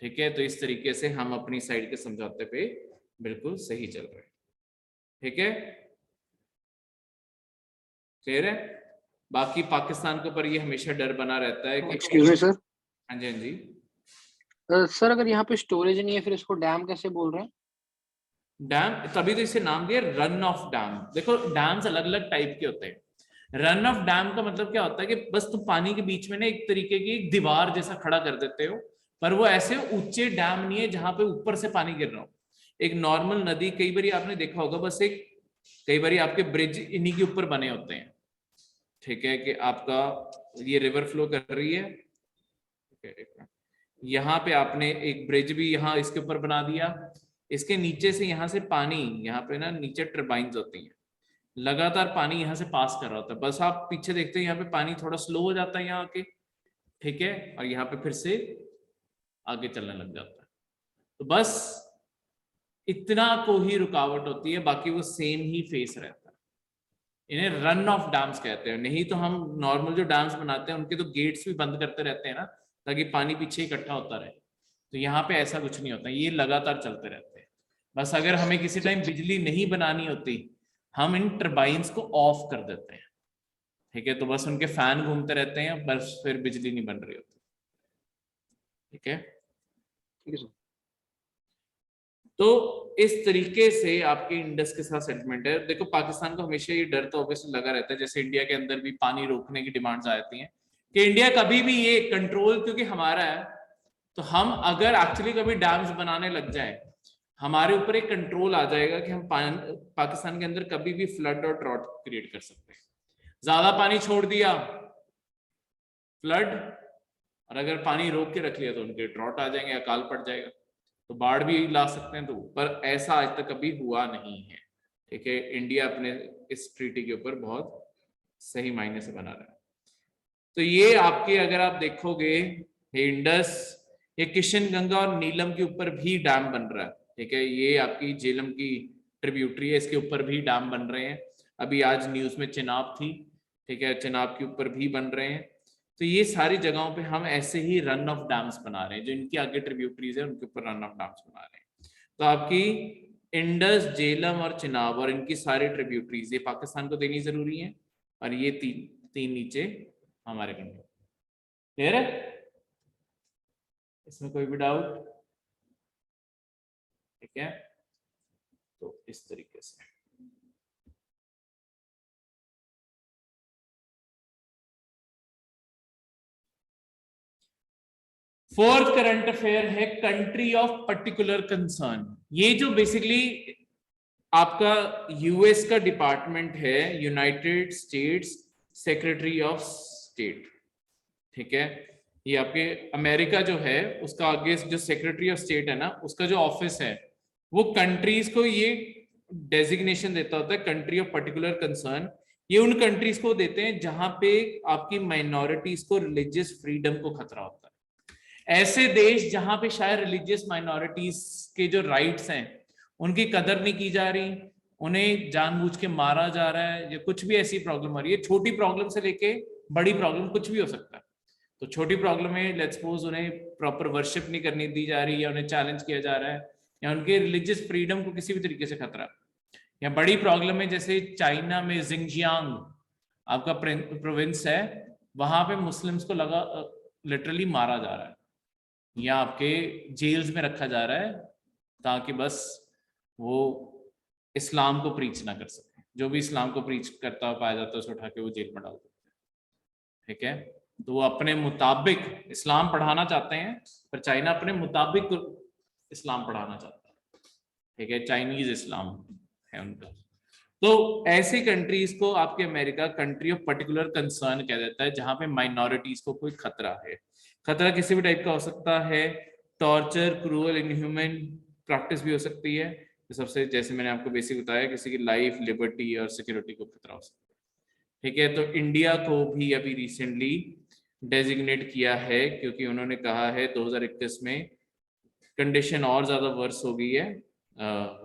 ठीक है। तो इस तरीके से हम अपनी साइड के समझौते पे बिल्कुल सही चल रहे हैं, ठीक है, क्लियर है। बाकी पाकिस्तान के ऊपर ये हमेशा डर बना रहता है कि एक्सक्यूज मी सर। हाँ जी, हाँ जी सर अगर यहाँ पे स्टोरेज नहीं है फिर इसको डैम कैसे बोल रहे हैं? डैम तभी तो इसे नाम दिया रन ऑफ डैम। देखो डैम्स अलग अलग टाइप के होते हैं। रन ऑफ डैम का मतलब क्या होता है कि बस तुम पानी के बीच में ना एक तरीके की एक दीवार जैसा खड़ा कर देते हो, पर वो ऐसे ऊंचे डैम नहीं है जहां पे ऊपर से पानी गिर रहा हो। एक नॉर्मल नदी, कई बार आपने देखा होगा, बस एक कई बार आपके ब्रिज इन्हीं के ऊपर बने होते हैं, ठीक है, कि आपका ये रिवर फ्लो कर रही है, यहाँ पे आपने एक ब्रिज भी यहाँ इसके ऊपर बना दिया, इसके नीचे से यहाँ से पानी, यहाँ पे ना नीचे टर्बाइन्स होती हैं, लगातार पानी यहाँ से पास कर रहा होता है। बस आप पीछे देखते हैं यहाँ पे पानी थोड़ा स्लो हो जाता है यहाँ आके, ठीक है, और यहाँ पे फिर से आगे चलने लग जाता है। तो बस इतना को ही रुकावट होती है, बाकी वो सेम ही फेस रहता है। इन्हें रन ऑफ डैम्स कहते हैं। नहीं तो हम नॉर्मल जो डैम्स बनाते हैं उनके तो गेट्स भी बंद करते रहते हैं ना, ताकि पानी पीछे इकट्ठा होता रहे। तो यहाँ पे ऐसा कुछ नहीं होता, ये लगातार चलते रहते हैं। बस अगर हमें किसी टाइम बिजली नहीं बनानी होती, हम इन टर्बाइन्स को ऑफ कर देते हैं, ठीक है, तो बस उनके फैन घूमते रहते हैं, बस फिर बिजली नहीं बन रही होती। ठीक है, ठीक है सर। तो इस तरीके से आपके इंडस के साथ सेटलमेंट है। देखो पाकिस्तान को हमेशा ये डर तो ऑब्वियसली लगा रहता है, जैसे इंडिया के अंदर भी पानी रोकने की डिमांड्स आ जाती हैं कि इंडिया कभी भी ये कंट्रोल क्योंकि हमारा है, तो हम अगर एक्चुअली कभी डैम्स बनाने लग जाए, हमारे ऊपर एक कंट्रोल आ जाएगा कि हम पाकिस्तान के अंदर कभी भी फ्लड और ड्रॉट क्रिएट कर सकते हैं। ज्यादा पानी छोड़ दिया, फ्लड, और अगर पानी रोक के रख लिया तो उनके ड्रॉट आ जाएंगे, अकाल पड़ जाएगा, तो बाढ़ भी ला सकते हैं। तो पर ऐसा आज तक कभी हुआ नहीं है, ठीक है। इंडिया अपने इस ट्रीटी के ऊपर बहुत सही मायने से बना रहा है। तो ये आपके अगर आप देखोगे इंडस, ये किशन गंगा और नीलम के ऊपर भी डैम बन रहा है, ठीक है। ये आपकी झेलम की ट्रिब्यूटरी है, इसके ऊपर भी डैम बन रहे हैं। अभी आज न्यूज में चिनाब थी, ठीक है, चिनाब के ऊपर भी बन रहे हैं। तो ये सारी जगहों पे हम ऐसे ही रन ऑफ डैम्स बना रहे हैं, जो इनकी आगे ट्रिब्यूटरीज है उनके ऊपर रन ऑफ डैम्स बना रहे हैं। तो आपकी इंडस, झेलम और चिनाब और इनकी सारी ट्रिब्यूटरीज ये पाकिस्तान को देनी जरूरी है, और ये तीन नीचे हमारे कंट्रोल। क्लियर है? इसमें कोई भी डाउट? ठीक है, तो इस तरीके से फोर्थ करंट अफेयर है कंट्री ऑफ पर्टिकुलर कंसर्न। ये जो बेसिकली आपका यूएस का डिपार्टमेंट है, United states secretary of state, ठीक है। ये आपके अमेरिका जो है उसका आगे जो सेक्रेटरी ऑफ स्टेट है ना, उसका जो ऑफिस है वो कंट्रीज को ये डेजिग्नेशन देता होता है, कंट्री ऑफ पर्टिकुलर कंसर्न। ये उन कंट्रीज को देते हैं जहां पे आपकी माइनॉरिटीज को रिलीजियस फ्रीडम को खतरा होता है। ऐसे देश जहां पे शायद रिलीजियस माइनॉरिटीज के जो राइट्स हैं उनकी कदर नहीं की जा रही, उन्हें जानबूझ के मारा जा रहा है, या कुछ भी ऐसी प्रॉब्लम आ रही है, छोटी प्रॉब्लम से लेके बड़ी प्रॉब्लम कुछ भी हो सकता है। तो छोटी प्रॉब्लम में लेट्स सपोज उन्हें प्रॉपर वर्शिप नहीं करनी दी जा रही, या उन्हें चैलेंज किया जा रहा है, या उनके रिलीजियस फ्रीडम को किसी भी तरीके से खतरा। या बड़ी प्रॉब्लम है जैसे चाइना में जिंगजियांग आपका प्रोविंस है, वहां पे मुस्लिम्स को लगा लिटरली मारा जा रहा है, या आपके जेल्स में रखा जा रहा है, ताकि बस वो इस्लाम को प्रीच ना कर सके। जो भी इस्लाम को प्रीच करता हुआ पाया जाता है उसे उठा के वो जेल में डाल देते हैं, ठीक है। तो वो अपने मुताबिक इस्लाम पढ़ाना चाहते हैं, पर चाइना अपने मुताबिक इस्लाम पढ़ाना चाहता है, ठीक है, चाइनीज इस्लाम है उनका। तो ऐसी कंट्रीज को आपके America country of particular concern कह देता है, जहां पे माइनॉरिटीज को कोई खतरा है। खतरा किसी भी टाइप का हो सकता है, टॉर्चर, क्रूअल, इनह्यूमन प्रैक्टिस भी हो सकती है। तो सबसे जैसे मैंने आपको बेसिक बताया, किसी की लाइफ, लिबर्टी और सिक्योरिटी को खतरा हो सकता है, ठीक है। तो इंडिया को भी अभी रिसेंटली डेजिग्नेट किया है, क्योंकि उन्होंने कहा है 2021 में कंडीशन और ज्यादा वर्स हो गई है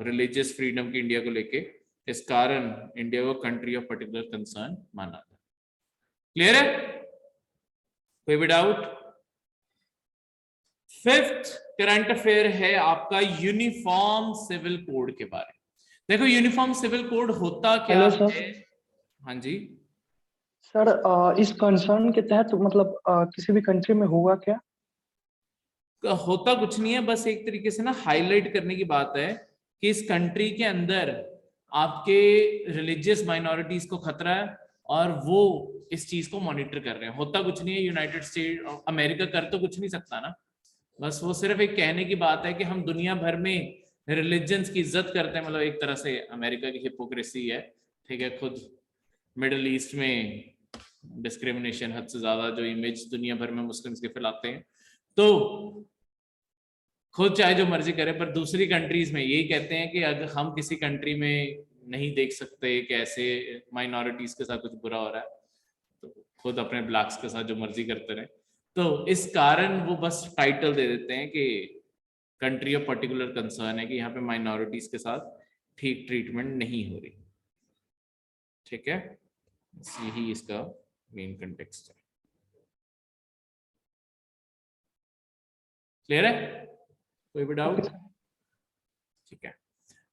रिलीजियस फ्रीडम की इंडिया को लेके, इस कारण इंडिया को कंट्री ऑफ पर्टिकुलर कंसर्न माना था। क्लियर है? कोई भी डाउट? फिफ्थ करंट अफेयर है आपका यूनिफॉर्म सिविल कोड के बारे में। देखो यूनिफॉर्म सिविल कोड होता क्या है? हाँ जी सर, इस कंसर्न के तहत मतलब किसी भी कंट्री में हुआ क्या? होता कुछ नहीं है, बस एक तरीके से ना हाईलाइट करने की बात है कि इस कंट्री के अंदर आपके रिलीजियस माइनॉरिटीज को खतरा है, और वो इस चीज को मॉनिटर कर रहे हैं। होता कुछ नहीं है, यूनाइटेड स्टेट अमेरिका कर तो कुछ नहीं सकता ना, बस वो सिर्फ एक कहने की बात है कि हम दुनिया भर में रिलीजन्स की इज्जत करते हैं। मतलब एक तरह से अमेरिका की हिपोक्रेसी है, ठीक है। खुद मिडिल ईस्ट में डिस्क्रिमिनेशन हद से ज्यादा जो इमेज दुनिया भर में मुस्लिम्स के फैलाते हैं, तो खुद चाहे जो मर्जी करे, पर दूसरी कंट्रीज में यही कहते हैं कि अगर हम किसी कंट्री में नहीं देख सकते कि ऐसे माइनॉरिटीज के साथ कुछ बुरा हो रहा है, तो खुद अपने ब्लैक्स के साथ जो मर्जी करते रहे। तो इस कारण वो बस टाइटल दे देते हैं कि कंट्री ऑफ पर्टिकुलर कंसर्न है, कि यहाँ पे माइनॉरिटीज के साथ ठीक ट्रीटमेंट नहीं हो रही। ठीक है, यही इसका मेन कंटेक्स्ट है। क्लियर है? कोई भी डाउट? ठीक है,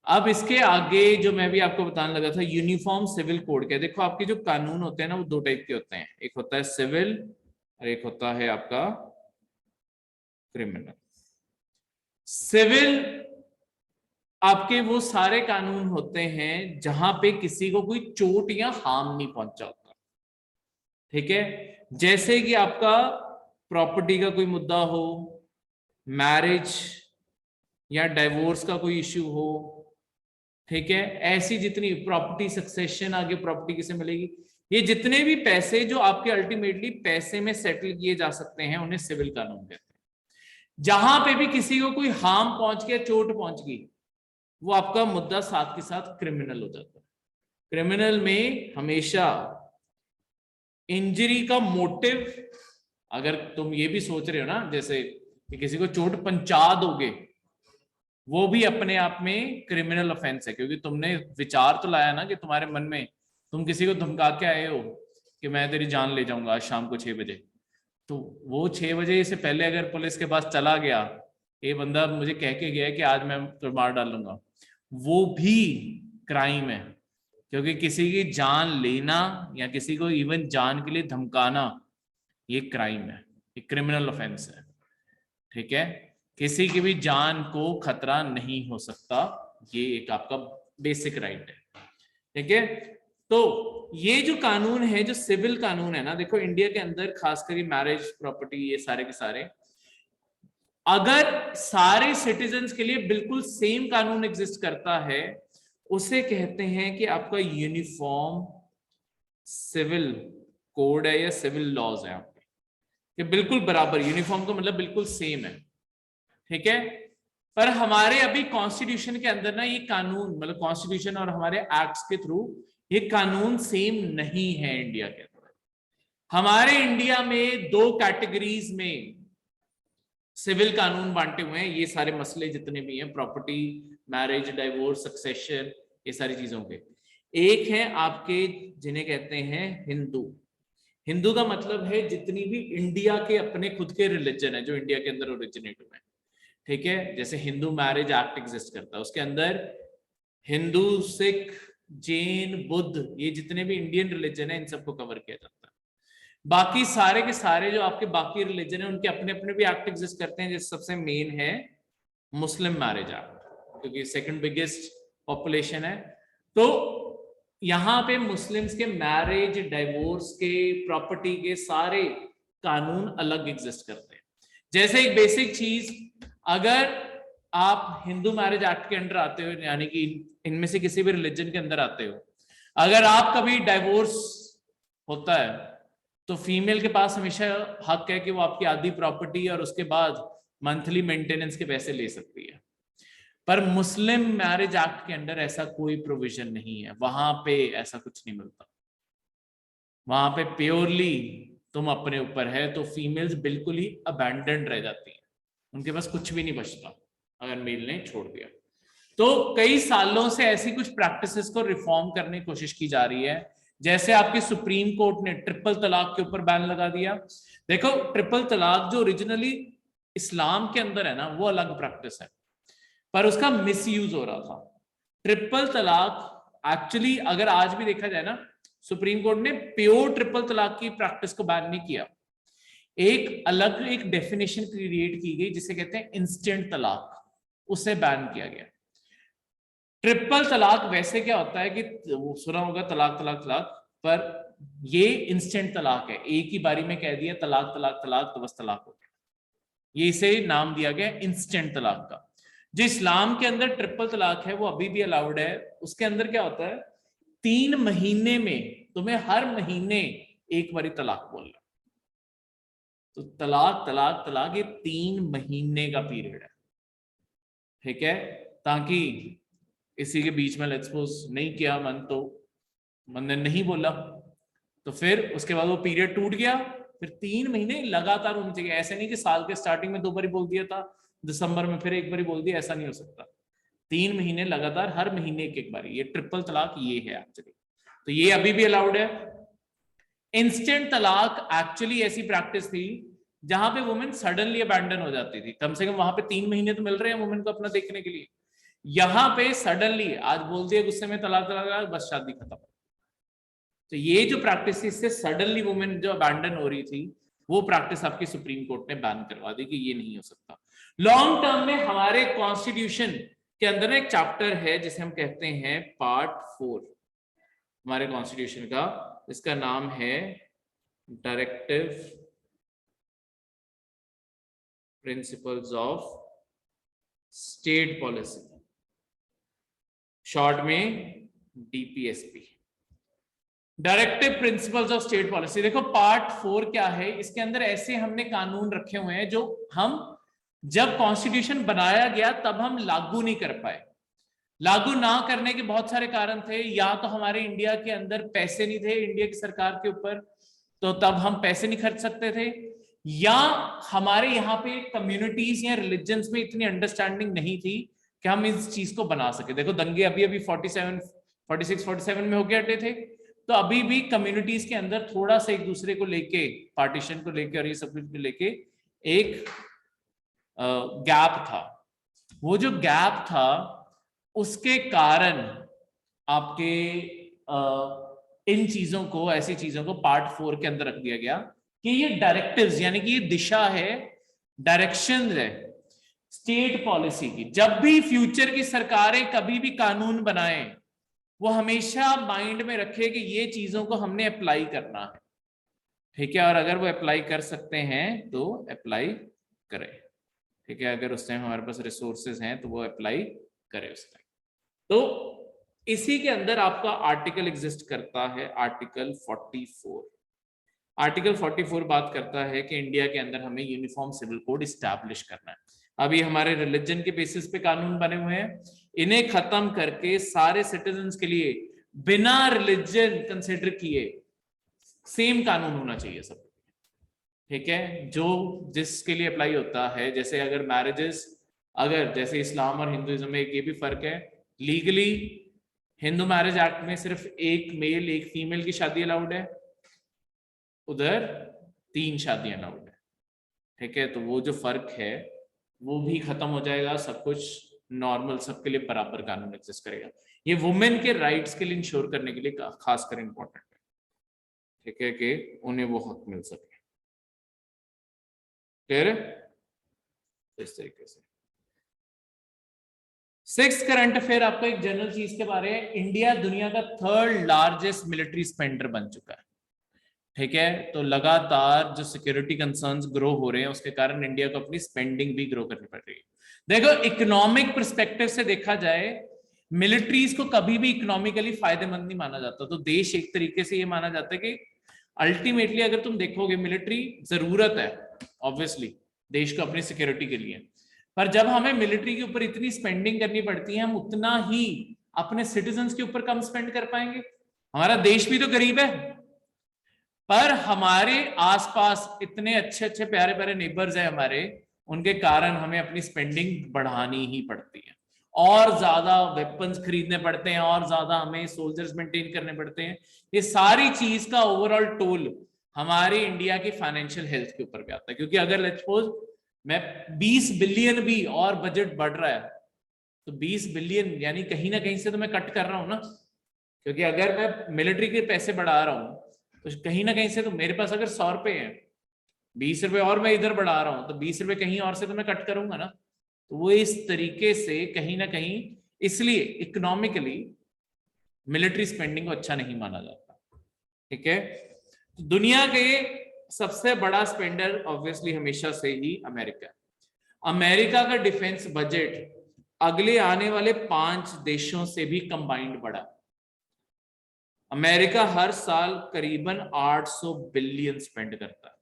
अब इसके आगे जो मैं भी आपको बताने लगा था, यूनिफॉर्म सिविल कोड क्या। देखो आपके जो कानून होते हैं ना, वो दो टाइप के होते हैं, एक होता है सिविल और एक होता है आपका क्रिमिनल। सिविल आपके वो सारे कानून होते हैं जहां पे किसी को कोई चोट या हार्म नहीं पहुंचा होता। ठीक है, जैसे कि आपका प्रॉपर्टी का कोई मुद्दा हो, मैरिज या डिवोर्स का कोई इश्यू हो, ठीक है, ऐसी जितनी प्रॉपर्टी सक्सेशन, आगे प्रॉपर्टी किसे मिलेगी, ये जितने भी पैसे जो आपके अल्टीमेटली पैसे में सेटल किए जा सकते हैं, उन्हें सिविल कानून कहते हैं। जहां पे भी किसी को कोई हार्म पहुंच गया, चोट पहुंच गई, वो आपका मुद्दा साथ के साथ क्रिमिनल हो जाता है। क्रिमिनल में हमेशा इंजरी का मोटिव, अगर तुम ये भी सोच रहे हो ना जैसे कि किसी को चोट पहुंचा दोगे, वो भी अपने आप में क्रिमिनल ऑफेंस है, क्योंकि तुमने विचार तो लाया ना कि तुम्हारे मन में तुम किसी को धमका के आए हो कि मैं तेरी जान ले जाऊंगा आज शाम को 6 बजे। तो वो 6 बजे से पहले अगर पुलिस के पास चला गया, ये बंदा मुझे कह के गया कि आज मैं तो मार डालूंगा, वो भी क्राइम है, क्योंकि किसी की जान लेना या किसी को इवन जान के लिए धमकाना, ये क्राइम है, ये क्रिमिनल ऑफेंस है। ठीक है, किसी की भी जान को खतरा नहीं हो सकता, ये एक आपका बेसिक राइट है। ठीक है, तो ये जो कानून है, जो सिविल कानून है ना, देखो इंडिया के अंदर खासकर मैरिज, प्रॉपर्टी, ये सारे के सारे, अगर सारे सिटीजन्स के लिए बिल्कुल सेम कानून एग्जिस्ट करता है, उसे कहते हैं कि आपका यूनिफॉर्म सिविल कोड है या सिविल लॉज है आपके, ये बिल्कुल बराबर, यूनिफॉर्म का मतलब बिल्कुल सेम है। ठीक है, पर हमारे अभी कॉन्स्टिट्यूशन के अंदर ना ये कानून, मतलब कॉन्स्टिट्यूशन और हमारे एक्ट्स के थ्रू ये कानून सेम नहीं है इंडिया के अंदर। हमारे इंडिया में 2 कैटेगरीज में सिविल कानून बांटे हुए हैं, ये सारे मसले जितने भी हैं, प्रॉपर्टी, मैरिज, डिवोर्स, सक्सेशन, ये सारी चीजों के। एक है आपके जिन्हें कहते हैं हिंदू। हिंदू का मतलब है जितनी भी इंडिया के अपने खुद के रिलीजन है जो इंडिया के अंदर ओरिजिनेट हुए हैं। ठीक है, जैसे हिंदू मैरिज एक्ट एग्जिस्ट करता है, उसके अंदर हिंदू, सिख, जैन, बुद्ध, ये जितने भी इंडियन रिलीजन है इन सबको कवर किया जाता है। बाकी सारे के सारे जो आपके बाकी रिलीजन है उनके अपने अपने भी एक्ट एग्जिस्ट करते हैं, जैसे सबसे मेन है मुस्लिम मैरिज एक्ट, क्योंकि सेकंड बिगेस्ट पॉपुलेशन है। तो यहाँ पे मुस्लिम्स के मैरिज, डिवोर्स के, प्रॉपर्टी के सारे कानून अलग एग्जिस्ट करते हैं। जैसे एक बेसिक चीज, अगर आप हिंदू मैरिज एक्ट के अंडर आते हो, यानी कि इनमें से किसी भी रिलीजन के अंदर आते हो, अगर आप कभी डिवोर्स होता है तो फीमेल के पास हमेशा हक है कि वो आपकी आधी प्रॉपर्टी और उसके बाद मंथली मेंटेनेंस के पैसे ले सकती है। पर मुस्लिम मैरिज एक्ट के अंदर ऐसा कोई प्रोविजन नहीं है, वहां पे ऐसा कुछ नहीं मिलता। वहां पे प्योरली तुम अपने ऊपर है, तो फीमेल्स बिल्कुल ही अबैंडन रह जाती हैं, उनके पास कुछ भी नहीं बचता अगर मेल ने छोड़ दिया। तो कई सालों से ऐसी कुछ प्रैक्टिसेस को रिफॉर्म करने की कोशिश की जा रही है। जैसे आपके सुप्रीम कोर्ट ने ट्रिपल तलाक के ऊपर बैन लगा दिया। देखो ट्रिपल तलाक जो ओरिजिनली इस्लाम के अंदर है ना, वो अलग प्रैक्टिस है, पर उसका मिसयूज हो रहा था। ट्रिपल तलाक एक्चुअली अगर आज भी देखा जाए ना, सुप्रीम कोर्ट ने प्योर ट्रिपल तलाक की प्रैक्टिस को बैन नहीं किया, एक अलग एक डेफिनेशन क्रिएट की गई जिसे कहते हैं इंस्टेंट तलाक, उसे बैन किया गया। ट्रिपल तलाक वैसे क्या होता है कि सुना होगा तलाक तलाक तलाक, पर ये इंस्टेंट तलाक है, एक ही बारी में कह दिया तलाक तलाक तलाक तो बस तलाक हो गया, ये इसे नाम दिया गया इंस्टेंट तलाक का। जो इस्लाम के अंदर ट्रिपल तलाक है वो अभी भी अलाउड है। उसके अंदर क्या होता है, 3 महीने में तुम्हें हर महीने एक बारी तलाक बोलना, तो तलाक तलाक तलाक ये 3 महीने का पीरियड है। ठीक है, ताकि इसी के बीच में लेट्स सपोज नहीं किया मन, तो मन ने नहीं बोला, तो फिर उसके बाद वो पीरियड टूट गया, फिर 3 महीने लगातार होनी चाहिए। ऐसे नहीं कि साल के स्टार्टिंग में 2 बार बोल दिया था, दिसंबर में फिर 1 बार बोल दिया, ऐसा नहीं हो सकता। 3 महीने लगातार, हर महीने एक बार। ये ट्रिपल तलाक ये है एक्चुअली, तो ये अभी भी अलाउड है। इंस्टेंट तलाक एक्चुअली ऐसी प्रैक्टिस थी जहां पे वुमेन सडनली अबैंडन हो जाती थी, कम से कम वहां पे 3 महीने तो मिल रहे हैं वुमेन को अपना देखने के लिए। यहां पे सडनली आज बोल दिया गुस्से में तलाक तलाक, बस शादी खत्म। तो ये जो प्रैक्टिस थी, इससे सडनली वुमेन जो अबैंडन हो रही थी, वो प्रैक्टिस आपकी सुप्रीम कोर्ट ने बैन करवा दी कि ये नहीं हो सकता। लॉन्ग टर्म में हमारे कॉन्स्टिट्यूशन के अंदर एक चैप्टर है जिसे हम कहते हैं पार्ट 4 हमारे कॉन्स्टिट्यूशन का, इसका नाम है directive principles of state policy, short में DPSP, directive principles of state policy. देखो पार्ट 4 क्या है, इसके अंदर ऐसे हमने कानून रखे हुए हैं जो हम जब कॉन्स्टिट्यूशन बनाया गया तब हम लागू नहीं कर पाए। लागू ना करने के बहुत सारे कारण थे, या तो हमारे इंडिया के अंदर पैसे नहीं थे इंडिया की सरकार के ऊपर, तो तब हम पैसे नहीं खर्च सकते थे, या हमारे यहाँ पे कम्युनिटीज या रिलीजन्स में इतनी अंडरस्टैंडिंग नहीं थी कि हम इस चीज को बना सके। देखो दंगे अभी अभी 46-47 में होके हटे थे, तो अभी भी कम्युनिटीज के अंदर थोड़ा सा एक दूसरे को लेके, पार्टीशन को लेके और ये सब कुछ को लेके एक गैप था। वो जो गैप था उसके कारण आपके इन चीजों को, ऐसी चीजों को पार्ट 4 के अंदर रख दिया गया कि ये डायरेक्टिव्स यानी कि ये दिशा है, डायरेक्शन है स्टेट पॉलिसी की। जब भी फ्यूचर की सरकारें कभी भी कानून बनाएं, वो हमेशा माइंड में रखे कि ये चीजों को हमने अप्लाई करना है, ठीक है, और अगर वो अप्लाई कर सकते हैं तो अप्लाई करें, ठीक है, अगर उस टाइम हमारे पास रिसोर्सेज हैं तो वो अप्लाई करें उस टाइम। तो इसी के अंदर आपका आर्टिकल एग्जिस्ट करता है, आर्टिकल 44। आर्टिकल 44 बात करता है कि इंडिया के अंदर हमें यूनिफॉर्म सिविल कोड इस्टेब्लिश करना है। अभी हमारे रिलीजन के बेसिस पे कानून बने हुए हैं, इन्हें खत्म करके सारे सिटीजन्स के लिए बिना रिलीजन कंसिडर किए सेम कानून होना चाहिए सब, ठीक है, जो जिसके लिए अप्लाई होता है। जैसे अगर मैरिजेस, अगर जैसे इस्लाम और हिंदुइज्म में ये भी फर्क है, लीगली हिंदू मैरिज एक्ट में सिर्फ एक मेल एक फीमेल की शादी अलाउड है, उधर 3 शादियां अलाउड है, ठीक है, तो वो जो फर्क है वो भी खत्म हो जाएगा, सब कुछ नॉर्मल, सबके लिए बराबर कानून एग्जिस्ट करेगा। ये वुमेन के राइट्स के लिए इंश्योर करने के लिए खासकर इंपॉर्टेंट है, ठीक है, कि उन्हें वो हक मिल सके। क्लियर है? इस तरीके से 6 करंट अफेयर आपको एक जनरल चीज के बारे में, इंडिया दुनिया का 3rd लार्जेस्ट मिलिट्री स्पेंडर बन चुका है, ठीक है, तो लगातार जो सिक्योरिटी कंसर्न्स ग्रो हो रहे हैं उसके कारण इंडिया को अपनी स्पेंडिंग भी ग्रो करनी पड़ रही है। देखो इकोनॉमिक पर्सपेक्टिव से देखा जाए, मिलिट्रीज को कभी भी इकोनॉमिकली फायदेमंद नहीं माना जाता। तो देश एक तरीके से ये माना जाता है कि अल्टीमेटली अगर तुम देखोगे मिलिट्री जरूरत है ऑब्वियसली देश को अपनी सिक्योरिटी के लिए, पर जब हमें मिलिट्री के ऊपर इतनी स्पेंडिंग करनी पड़ती है, हम उतना ही अपने सिटीजन्स के ऊपर कम स्पेंड कर पाएंगे। हमारा देश भी तो गरीब है, पर हमारे आसपास इतने अच्छे अच्छे प्यारे प्यारे नेबर्स हैं हमारे, उनके कारण हमें अपनी स्पेंडिंग बढ़ानी ही पड़ती है, और ज्यादा वेपन्स खरीदने पड़ते हैं, और ज्यादा हमें सोल्जर्स मेंटेन करने पड़ते हैं। ये सारी चीज का ओवरऑल टोल हमारे इंडिया की फाइनेंशियल हेल्थ के ऊपर भी आता है, क्योंकि अगर लेट्स सपोज मैं 20 बिलियन भी और बजट बढ़ रहा है, तो 20 बिलियन यानी कहीं ना कहीं से तो मैं कट कर रहा हूं ना, क्योंकि अगर मैं मिलिट्री के पैसे बढ़ा रहा हूं तो कहीं ना कहीं से तो मेरे पास अगर 100 रुपए हैं, 20 रुपए और मैं इधर बढ़ा रहा हूं, तो 20 रुपए कहीं और से तो मैं कट करूंगा ना। तो वो इस तरीके से कहीं ना कहीं, इसलिए इकोनॉमिकली मिलिट्री स्पेंडिंग को अच्छा नहीं माना जाता, ठीक है। तो दुनिया के सबसे बड़ा स्पेंडर ऑब्वियसली हमेशा से ही अमेरिका। अमेरिका का डिफेंस बजट अगले आने वाले 5 देशों से भी कंबाइंड बढ़ा। अमेरिका हर साल करीबन 800 बिलियन स्पेंड करता है,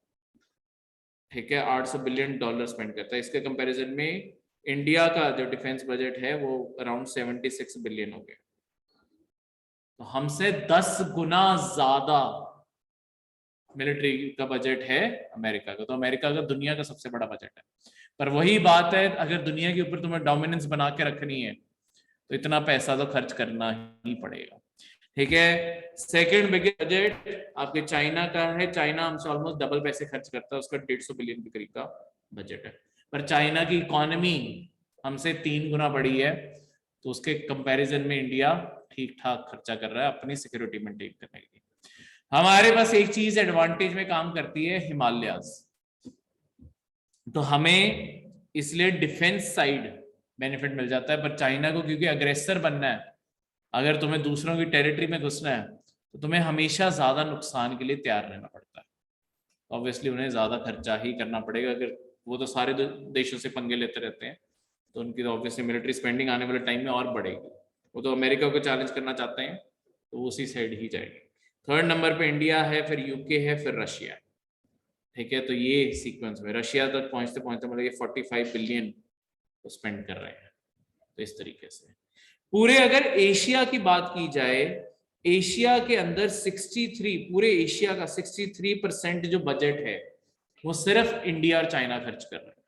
ठीक है, $800 बिलियन स्पेंड करता है। इसके कंपैरिजन में इंडिया का जो डिफेंस बजट है वो अराउंड 76 बिलियन हो गया, तो हमसे 10 गुना ज्यादा मिलिट्री का बजट है अमेरिका का। तो अमेरिका का दुनिया का सबसे बड़ा बजट है। पर वही बात है, अगर दुनिया के ऊपर तुम्हें डोमिनेंस बना के रखनी है तो इतना पैसा तो खर्च करना ही पड़ेगा। ठीक है, सेकंड बिगेस्ट बजट आपके चाइना का है। चाइना हमसे ऑलमोस्ट डबल पैसे खर्च करता है, उसका 150 बिलियन के करीब का बजट है। पर चाइना की इकोनॉमी हमसे 3 गुना बड़ी है, तो उसके कंपैरिजन में इंडिया ठीक ठाक खर्चा कर रहा है अपनी सिक्योरिटी मेंटेन करने के लिए। हमारे पास एक चीज एडवांटेज में काम करती है, हिमालयाज, तो हमें इसलिए डिफेंस साइड बेनिफिट मिल जाता है। पर चाइना को क्योंकि अग्रेसर बनना है, अगर तुम्हें दूसरों की टेरिटरी में घुसना है तो तुम्हें हमेशा ज्यादा नुकसान के लिए तैयार रहना पड़ता है। ऑब्वियसली उन्हें ज्यादा खर्चा ही करना पड़ेगा, अगर वो तो सारे देशों से पंगे लेते रहते हैं, तो उनकी तो ऑब्वियसली मिलिट्री स्पेंडिंग आने वाले टाइम में और बढ़ेगी। वो तो अमेरिका को चैलेंज करना चाहते हैं, तो वो उसी साइड ही जाएंगे। थर्ड नंबर पे इंडिया है, फिर यूके है, फिर रशिया। ठीक है, तो ये सीक्वेंस में रशिया तक पहुंचते पहुंचते मतलब ये 45 बिलियन तो स्पेंड कर रहे हैं। तो इस तरीके से पूरे अगर एशिया की बात की जाए, एशिया के अंदर 63 पूरे एशिया का 63% जो बजट है वो सिर्फ इंडिया और चाइना खर्च कर रहे हैं।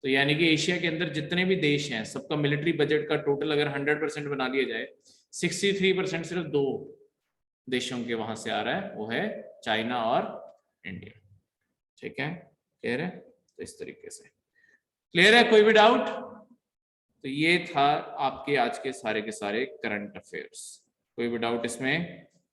तो यानी कि एशिया के अंदर जितने भी देश हैं सबका मिलिट्री बजट का टोटल अगर 100% बना लिया जाए, 63% सिर्फ 2 देशों के वहां से आ रहा है, वो है चाइना और इंडिया। ठीक है, क्लियर है? तो इस तरीके से क्लियर है, कोई भी डाउट? तो ये था आपके आज के सारे करंट अफेयर्स। कोई भी डाउट इसमें?